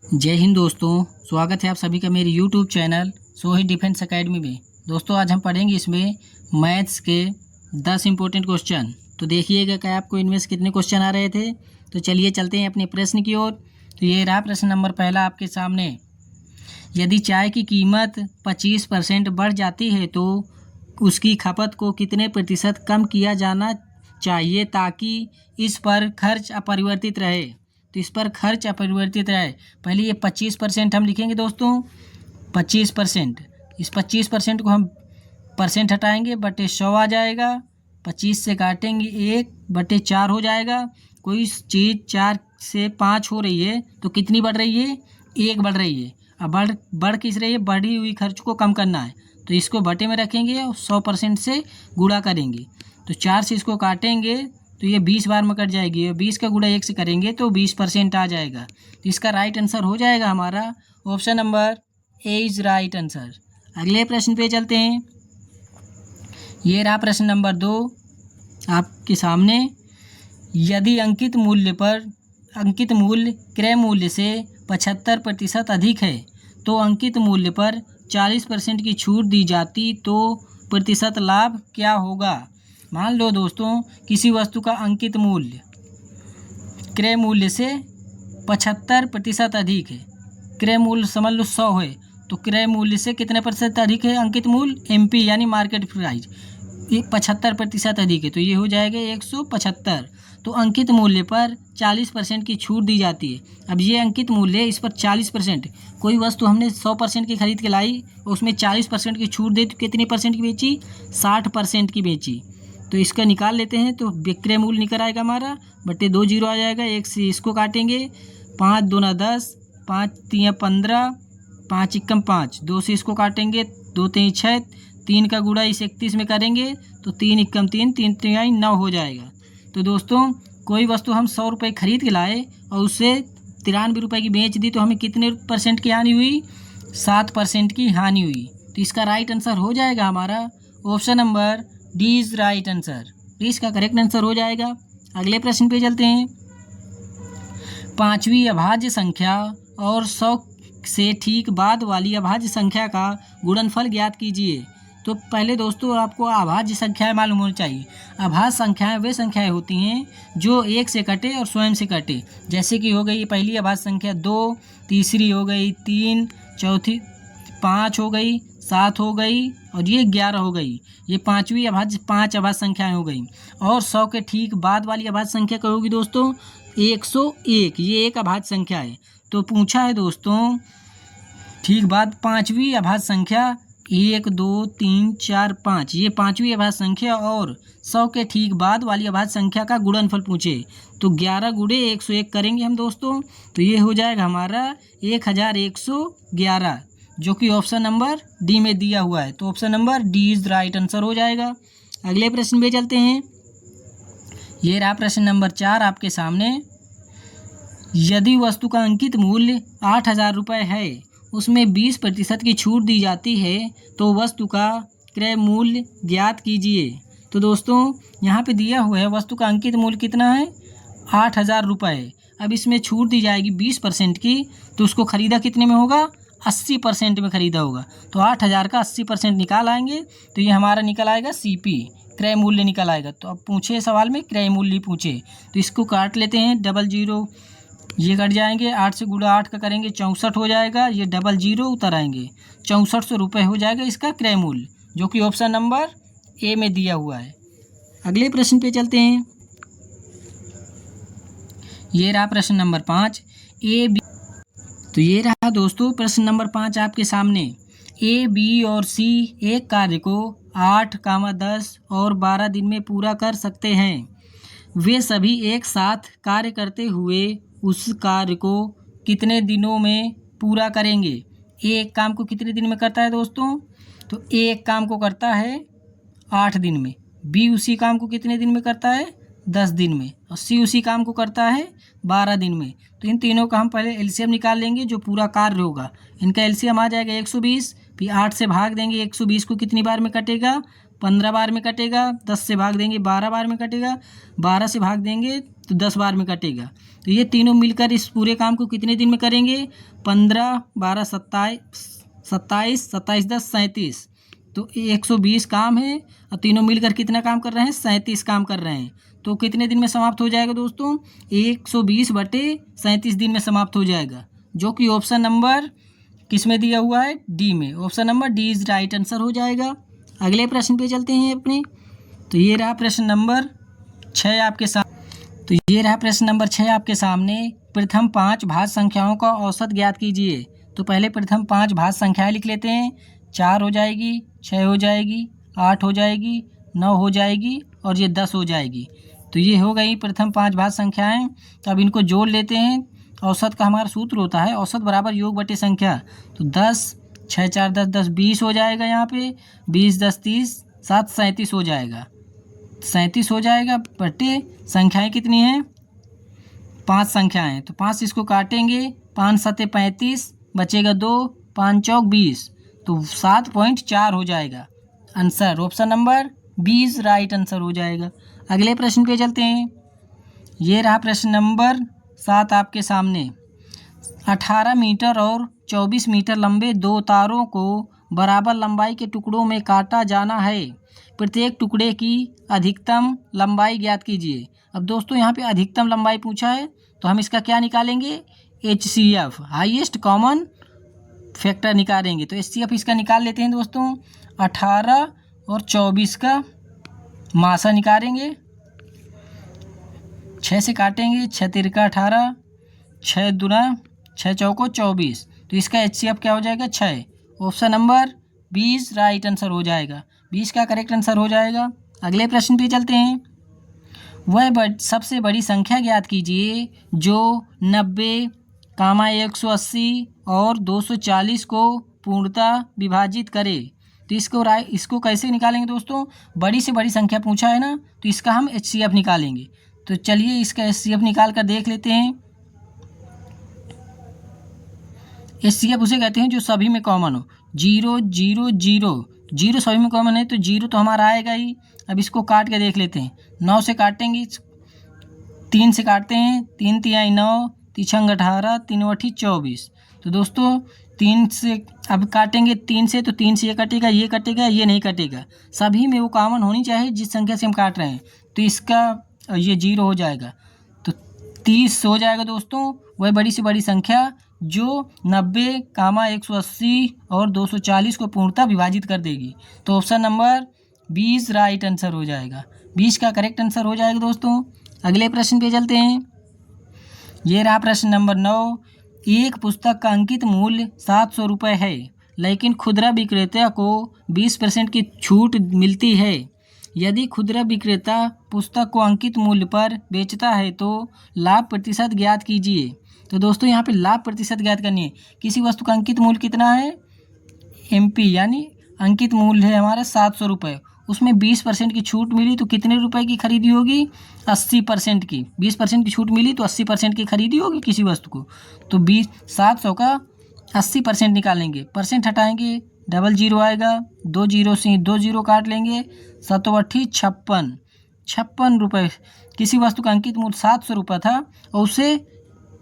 जय हिंद दोस्तों, स्वागत है आप सभी का मेरे यूट्यूब चैनल सोही डिफेंस एकेडमी में। दोस्तों आज हम पढ़ेंगे इसमें मैथ्स के 10 इम्पोर्टेंट क्वेश्चन। तो देखिएगा कि आपको इनमें से कितने क्वेश्चन आ रहे थे। तो चलिए चलते हैं अपने प्रश्न की ओर। तो ये रहा प्रश्न नंबर पहला आपके सामने। यदि चाय की कीमत 25% बढ़ जाती है तो उसकी खपत को कितने प्रतिशत कम किया जाना चाहिए ताकि इस पर खर्च अपरिवर्तित रहे। तो इस पर खर्च अपरिवर्तित रहे। पहले ये 25% हम लिखेंगे दोस्तों, 25%। इस 25% को हम परसेंट हटाएंगे, बटे 100 आ जाएगा। 25 से काटेंगे 1/4 हो जाएगा। कोई चीज़ 4 से 5 हो रही है तो कितनी बढ़ रही है? 1 बढ़ रही है। अब बढ़ किस रही है? बढ़ी हुई खर्च को कम करना है, तो इसको बटे में रखेंगे और 100% से गुणा करेंगे। तो 4 से इसको काटेंगे तो ये 20 बार में कट जाएगी, और 20 का गुणा 1 से करेंगे तो 20% आ जाएगा। तो इसका राइट आंसर हो जाएगा हमारा option number A is right answer. अगले प्रश्न पे चलते हैं। ये रहा प्रश्न नंबर 2 आपके सामने। यदि अंकित मूल्य क्रय मूल्य से 75% अधिक है तो अंकित मूल्य पर 40% की छूट दी जाती तो प्रतिशत लाभ क्या होगा। मान लो दोस्तों किसी वस्तु का अंकित मूल्य क्रय मूल्य से 75% अधिक है। क्रय मूल्य समझ लो 100 है, तो क्रय मूल्य से कितने प्रतिशत अधिक है अंकित मूल्य? MP यानी मार्केट प्राइस, ये 75% अधिक है, तो ये हो जाएगा 175। तो अंकित मूल्य पर 40% की छूट दी जाती है। अब ये अंकित मूल्य है, इस पर 40%। कोई वस्तु हमने 100% की खरीद के लाई और उसमें 40% की छूट दी तो कितनी परसेंट की बेची? 60% की बेची। तो इसका निकाल लेते हैं। तो विक्रय मूल्य निकल आएगा हमारा, बटे 2 जीरो आ जाएगा। 1 से इसको काटेंगे, 5 दूना 10, 5 तिया 15, 5 इक्कम 5, 2 से इसको काटेंगे, 2 तिया 6, 3 का गुणा इस 31 में करेंगे तो 3 इक्कम 3, 3 तिहाई 9 हो जाएगा। तो दोस्तों कोई वस्तु हम 100 रुपये खरीद के लाए और उससे 93 रुपये की बेच दी तो हमें कितने परसेंट की हानि हुई? 7% की हानि हुई। तो इसका राइट आंसर हो जाएगा हमारा option number D is right answer. D इसका करेक्ट आंसर हो जाएगा। अगले प्रश्न पे चलते हैं। 5वीं अभाज्य संख्या और 100 से ठीक बाद वाली अभाज्य संख्या का गुणनफल ज्ञात कीजिए। तो पहले दोस्तों आपको अभाज्य संख्याएं मालूम होनी चाहिए। अभाज्य संख्याएं वे संख्याएं होती हैं जो 1 से कटे और स्वयं से कटे। जैसे कि हो गई पहली अभाज्य संख्या 2, तीसरी हो गई 3, चौथी 5 हो गई, 7 हो गई और ये 11 हो गई। ये 5वीं अभाज्य 5 अभाज्य संख्याएं हो गई। और 100 के ठीक बाद वाली अभाज्य संख्या क्या होगी दोस्तों? 101। ये एक अभाज्य संख्या है। तो पूछा है दोस्तों ठीक बाद 5वीं अभाज्य संख्या 1 2 3 4 5, ये 5वीं अभाज्य संख्या और 100 के ठीक बाद वाली अभाज्य संख्या का गुणनफल पूछे। तो 11 गुणे 101 करेंगे हम दोस्तों, तो ये हो जाएगा हमारा 1111, जो कि ऑप्शन नंबर डी में दिया हुआ है। तो option number D is right answer हो जाएगा। अगले प्रश्न पे चलते हैं। ये रहा प्रश्न नंबर 4 आपके सामने। यदि वस्तु का अंकित मूल्य 8000 रुपये है, उसमें 20% की छूट दी जाती है तो वस्तु का क्रय मूल्य ज्ञात कीजिए। तो दोस्तों यहाँ पे दिया हुआ है वस्तु का अंकित मूल्य कितना है? 8000 रुपये। अब इसमें छूट दी जाएगी 20% की, तो उसको ख़रीदा कितने में होगा? 80% में ख़रीदा होगा। तो 8000 का 80% निकाल आएंगे तो ये हमारा निकल आएगा CP, क्रय मूल्य निकल आएगा। तो अब पूछे सवाल में क्रय मूल्य पूछे, तो इसको काट लेते हैं। 00 ये कट जाएंगे, 8 से गुणा 8 का करेंगे 64 हो जाएगा। ये 00 उतर आएंगे, 6400 रुपये हो जाएगा इसका क्रय मूल्य, जो कि ऑप्शन नंबर ए में दिया हुआ है। अगले प्रश्न पे चलते हैं। ये रहा प्रश्न नंबर 5 ए बी। तो ये रहा दोस्तों प्रश्न नंबर 5 आपके सामने। A, B और C एक कार्य को 8, 10 और 12 दिन में पूरा कर सकते हैं। वे सभी एक साथ कार्य करते हुए उस कार्य को कितने दिनों में पूरा करेंगे। A एक काम को कितने दिन में करता है दोस्तों? तो A एक काम को करता है 8 दिन में, B उसी काम को कितने दिन में करता है? 10 दिन में, और C उसी काम को करता है 12 दिन में। तो इन तीनों का हम पहले एलसीएम निकाल लेंगे, जो पूरा कार्य होगा। इनका एलसीएम आ जाएगा 120, फिर 8 से भाग देंगे। 120 को कितनी बार में कटेगा? 15 बार में कटेगा, 10 से भाग देंगे 12 बार में कटेगा, 12 से भाग देंगे तो 10 बार में कटेगा। तो ये तीनों मिलकर इस पूरे काम को कितने दिन में करेंगे? 15, 12, 27, 27, 10, 37। तो 120 काम है और तीनों मिलकर कितना काम कर रहे हैं? 37 काम कर रहे हैं। तो कितने दिन में समाप्त हो जाएगा दोस्तों? 120/37 दिन में समाप्त हो जाएगा, जो कि ऑप्शन नंबर किस में दिया हुआ है? डी में। Option number D is right answer हो जाएगा। अगले प्रश्न पे चलते हैं अपने। तो ये रहा प्रश्न नंबर 6 आपके सामने। तो ये रहा प्रश्न नंबर 6 आपके सामने। प्रथम 5 भाज्य संख्याओं का औसत ज्ञात कीजिए। तो पहले प्रथम 5 भाज्य संख्याएं लिख लेते हैं। 4 हो जाएगी, 6 हो जाएगी, 8 हो जाएगी, 9 हो जाएगी और ये 10 हो जाएगी। तो ये हो गई प्रथम 5 भाज्य संख्याएं। तो अब इनको जोड़ लेते हैं। औसत का हमारा सूत्र होता है औसत बराबर योग बटे संख्या। तो 10, 6, 4, 10, 10, 20 हो जाएगा। यहाँ पे 20, 10, 30, 7, 37 हो जाएगा। 37 हो जाएगा बटे संख्याएं कितनी हैं? 5 संख्याएं। तो 5 इसको काटेंगे, 5 7 35, बचेगा 2, 5 चौक 20। तो 7.4 हो जाएगा answer. Option number 20 right answer हो जाएगा। अगले प्रश्न पे चलते हैं। ये रहा प्रश्न नंबर 7 आपके सामने। 18 मीटर और 24 मीटर लंबे 2 तारों को बराबर लंबाई के टुकड़ों में काटा जाना है। प्रत्येक टुकड़े की अधिकतम लंबाई ज्ञात कीजिए। अब दोस्तों यहाँ पे अधिकतम लंबाई पूछा है, तो हम इसका क्या निकालेंगे? HCF, हाईएस्ट कॉमन फैक्टर निकालेंगे। तो HCF इसका निकाल लेते हैं दोस्तों। 18 और 24 का मासा निकालेंगे, 6 से काटेंगे, 6 तिरका 18, 6 दूना 6 चौको 24। तो इसका HCF क्या हो जाएगा? 6। ऑप्शन नंबर 20 राइट आंसर हो जाएगा। 20 का करेक्ट आंसर हो जाएगा। अगले प्रश्न पे चलते हैं। वह सबसे बड़ी संख्या ज्ञात कीजिए जो 90, 180 और 240 को पूर्णतः विभाजित करे। तो इसको कैसे निकालेंगे दोस्तों? बड़ी से बड़ी संख्या पूछा है ना, तो इसका हम HCF निकालेंगे। तो चलिए इसका HCF निकाल कर देख लेते हैं। HCF उसे कहते हैं जो सभी में कॉमन हो। 0, 0, 0, 0 सभी में कॉमन है, तो 0 तो हमारा आएगा ही। अब इसको काट के देख लेते हैं। 9 से काटेंगे, 3 से काटते हैं, 3 तिहाई 9, 3 18, 3 8 24। तो दोस्तों 3 से अब काटेंगे, 3 से, तो 3 से ये कटेगा, ये नहीं कटेगा। सभी में वो कॉमन होनी चाहिए जिस संख्या से हम काट रहे हैं। तो इसका ये 0 हो जाएगा। तो 30 हो जाएगा दोस्तों। वह बड़ी से बड़ी संख्या जो 90, 180 और 240 को पूर्णतः विभाजित कर देगी। तो ऑप्शन नंबर 20 राइट आंसर हो जाएगा। 20 का करेक्ट आंसर हो जाएगा दोस्तों। अगले प्रश्न पे चलते हैं। ये रहा प्रश्न नंबर 9। एक पुस्तक का अंकित मूल्य 700 रुपये है, लेकिन खुदरा विक्रेता को 20% की छूट मिलती है। यदि खुदरा विक्रेता पुस्तक को अंकित मूल्य पर बेचता है तो लाभ प्रतिशत ज्ञात कीजिए। तो दोस्तों यहाँ पे लाभ प्रतिशत ज्ञात करनी है। किसी वस्तु का अंकित मूल्य कितना है? MP, यानी अंकित मूल्य है हमारा 700 रुपये। उसमें 20% की छूट मिली तो कितने रुपए की खरीदी होगी? 80% की। 20% की छूट मिली तो 80% की खरीदी होगी किसी वस्तु को। तो 700 का 80% निकालेंगे, परसेंट हटाएंगे, डबल 0 आएगा, 2 जीरो से 2 जीरो काट लेंगे, 7 8 56 रुपये। किसी वस्तु का अंकित मूल्य 700 रुपये था और उसे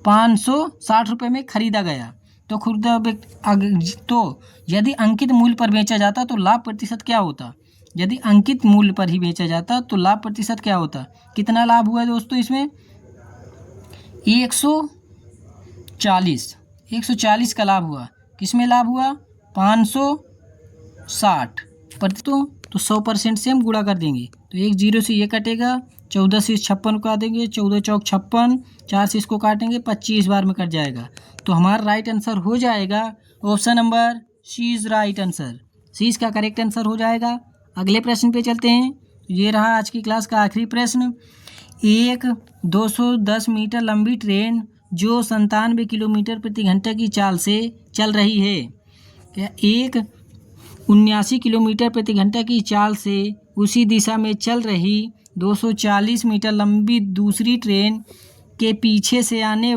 560 रुपये में खरीदा गया। तो यदि अंकित मूल्य पर बेचा जाता तो लाभ प्रतिशत क्या होता? यदि अंकित मूल्य पर ही बेचा जाता तो लाभ प्रतिशत क्या होता? कितना लाभ हुआ है दोस्तों इसमें? 140 का लाभ हुआ। किसमें लाभ हुआ? 560 प्रतिशत। तो 100% से हम गुणा कर देंगे। तो 1 0 से ये कटेगा, 14 से 56 काट देंगे, 14 चौक 56, 4 से इसको काटेंगे, 25 बार में कट जाएगा। तो हमारा राइट आंसर हो जाएगा option number C is right answer. C इसका करेक्ट आंसर हो जाएगा। अगले प्रश्न पे चलते हैं। ये रहा आज की क्लास का आखिरी प्रश्न। एक 210 मीटर लंबी ट्रेन जो 97 किलोमीटर प्रति घंटे की चाल से चल रही है, एक 79 किलोमीटर प्रति घंटे की चाल से उसी दिशा में चल रही 240 मीटर लंबी दूसरी ट्रेन के पीछे से आने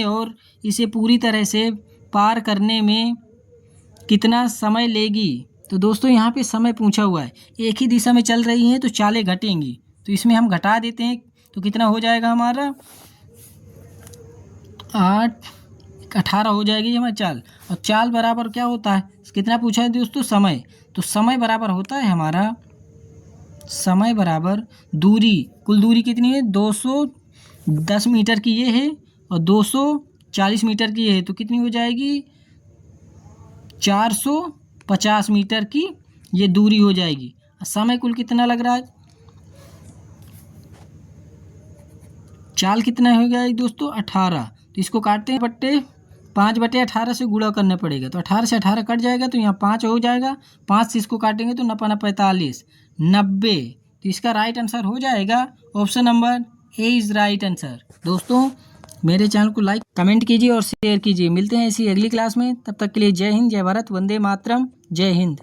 और इसे पूरी तरह से पार करने में कितना समय लेगी? तो दोस्तों यहाँ पे समय पूछा हुआ है, एक ही दिशा में चल रही हैं तो चालें घटेंगी, तो इसमें हम घटा देते हैं तो कितना हो जाएगा हमारा 8 18 हो जाएगी हमारी चाल। और चाल बराबर क्या होता है, कितना पूछा है दोस्तों समय, तो समय बराबर होता है हमारा, समय बराबर दूरी, कुल दूरी कितनी है 210 मीटर की ये है और 240 मीटर की ये है, तो कितनी हो जाएगी 450 मीटर की ये दूरी हो जाएगी। समय कुल कितना लग रहा है, चाल कितना हो गया दोस्तों 18, तो इसको काटते हैं 5/18 से गुणा करना पड़ेगा, तो 18 से 18 कट जाएगा तो यहाँ 5 हो जाएगा, 5 से इसको काटेंगे तो 9 45 90, तो इसका राइट आंसर हो जाएगा option number A is right answer. दोस्तों मेरे चैनल को लाइक कमेंट कीजिए और शेयर कीजिए। मिलते हैं इसी अगली क्लास में, तब तक के लिए जय हिंद, जय भारत, वंदे मातरम, जय हिंद।